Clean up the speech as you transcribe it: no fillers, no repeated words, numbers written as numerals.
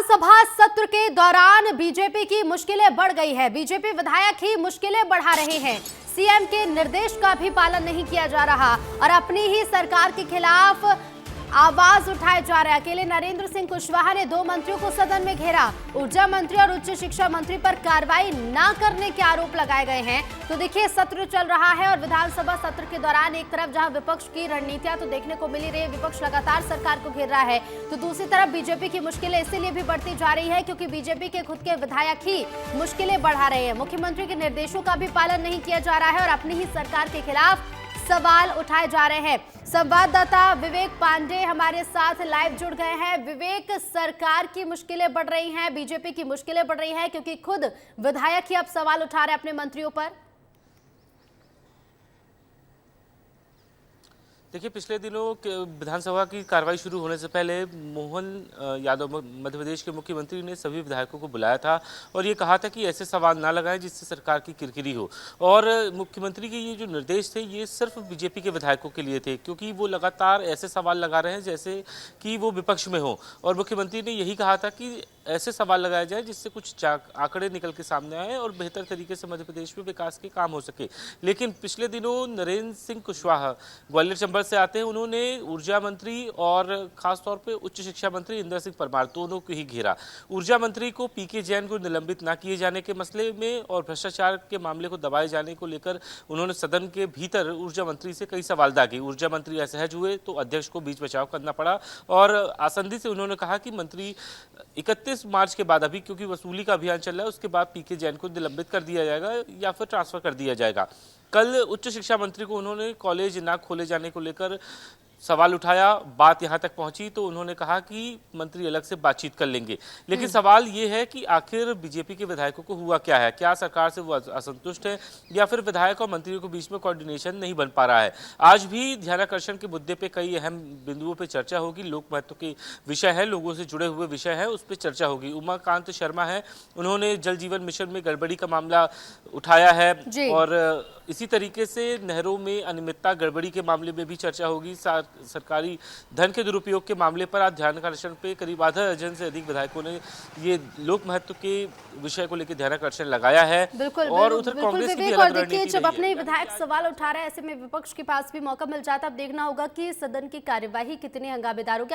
विधानसभा सत्र के दौरान बीजेपी की मुश्किलें बढ़ गई है। बीजेपी विधायक ही मुश्किलें बढ़ा रहे हैं। सीएम के निर्देश का भी पालन नहीं किया जा रहा और अपनी ही सरकार के खिलाफ आवाज उठाए जा रहे हैं। अकेले नरेंद्र सिंह कुशवाहा ने 2 मंत्रियों को सदन में घेरा। ऊर्जा मंत्री और उच्च शिक्षा मंत्री पर कार्रवाई न करने के आरोप लगाए गए हैं। तो देखिए, सत्र चल रहा है और विधानसभा सत्र के दौरान एक तरफ जहां विपक्ष की रणनीतियां तो देखने को मिली रही है, विपक्ष लगातार सरकार को घेर रहा है, तो दूसरी तरफ बीजेपी की मुश्किलें इसीलिए भी बढ़ती जा रही है क्योंकि बीजेपी के खुद के विधायक ही मुश्किलें बढ़ा रहे हैं। मुख्यमंत्री के निर्देशों का भी पालन नहीं किया जा रहा है और अपनी ही सरकार के खिलाफ सवाल उठाए जा रहे हैं। संवाददाता विवेक पांडे हमारे साथ लाइव जुड़ गए हैं। विवेक, सरकार की मुश्किलें बढ़ रही हैं, बीजेपी की मुश्किलें बढ़ रही हैं क्योंकि खुद विधायक ही अब सवाल उठा रहे हैं अपने मंत्रियों पर। देखिए, पिछले दिनों विधानसभा की कार्रवाई शुरू होने से पहले मोहन यादव मध्य प्रदेश के मुख्यमंत्री ने सभी विधायकों को बुलाया था और ये कहा था कि ऐसे सवाल ना लगाएं जिससे सरकार की किरकिरी हो। और मुख्यमंत्री के ये जो निर्देश थे ये सिर्फ बीजेपी के विधायकों के लिए थे क्योंकि वो लगातार ऐसे सवाल लगा रहे हैं जैसे कि वो विपक्ष में हो। और मुख्यमंत्री ने यही कहा था कि ऐसे सवाल लगाए जाए जिससे कुछ आंकड़े निकल के सामने आए और बेहतर तरीके से मध्य प्रदेश में विकास के काम हो सके। लेकिन पिछले दिनों नरेंद्र सिंह कुशवाहा ग्वालियर चंबल से आते हैं, उन्होंने ऊर्जा मंत्री और खासतौर पे उच्च शिक्षा मंत्री इंदर सिंह परमार दोनों को ही घेरा। ऊर्जा मंत्री को पीके जैन को निलंबित न किए जाने के मसले में और भ्रष्टाचार के मामले को दबाए जाने को लेकर उन्होंने सदन के भीतर ऊर्जा मंत्री से कई सवाल दागे। ऊर्जा मंत्री असहज हुए तो अध्यक्ष को बीच बचाव करना पड़ा और आसंदी से उन्होंने कहा कि मंत्री 31 मार्च के बाद, अभी क्योंकि वसूली का अभियान चल रहा है, उसके बाद पीके जैन को निलंबित कर दिया जाएगा या फिर ट्रांसफर कर दिया जाएगा। कल उच्च शिक्षा मंत्री को उन्होंने कॉलेज ना खोले जाने को लेकर सवाल उठाया। बात यहां तक पहुंची तो उन्होंने कहा कि मंत्री अलग से बातचीत कर लेंगे। लेकिन सवाल ये है कि आखिर बीजेपी के विधायकों को हुआ क्या है? क्या सरकार से वो असंतुष्ट है या फिर विधायक और मंत्रियों के बीच में कोऑर्डिनेशन नहीं बन पा रहा है? आज भी ध्यानाकर्षण के मुद्दे पे कई अहम बिंदुओं पर चर्चा होगी। लोक महत्व के विषय है, लोगों से जुड़े हुए विषय है, उस पर चर्चा होगी। उमाकांत शर्मा है, उन्होंने जल जीवन मिशन में गड़बड़ी का मामला उठाया है और इसी तरीके से नहरों में अनियमितता गड़बड़ी के मामले में भी चर्चा होगी। सरकारी धन के दुरुपयोग के मामले पर आज ध्यानाकर्षण पे करीब आधा दर्जन से अधिक विधायकों ने ये लोक महत्व के विषय को लेकर ध्यानाकर्षण लगाया है। और उधर कांग्रेस की भी अलग रणनीति रही है। जब अपने विधायक सवाल उठा रहे हैं, ऐसे में विपक्ष के पास भी मौका मिल जाता। अब देखना होगा कि सदन की कार्यवाही कितनी हंगामेदार होगी।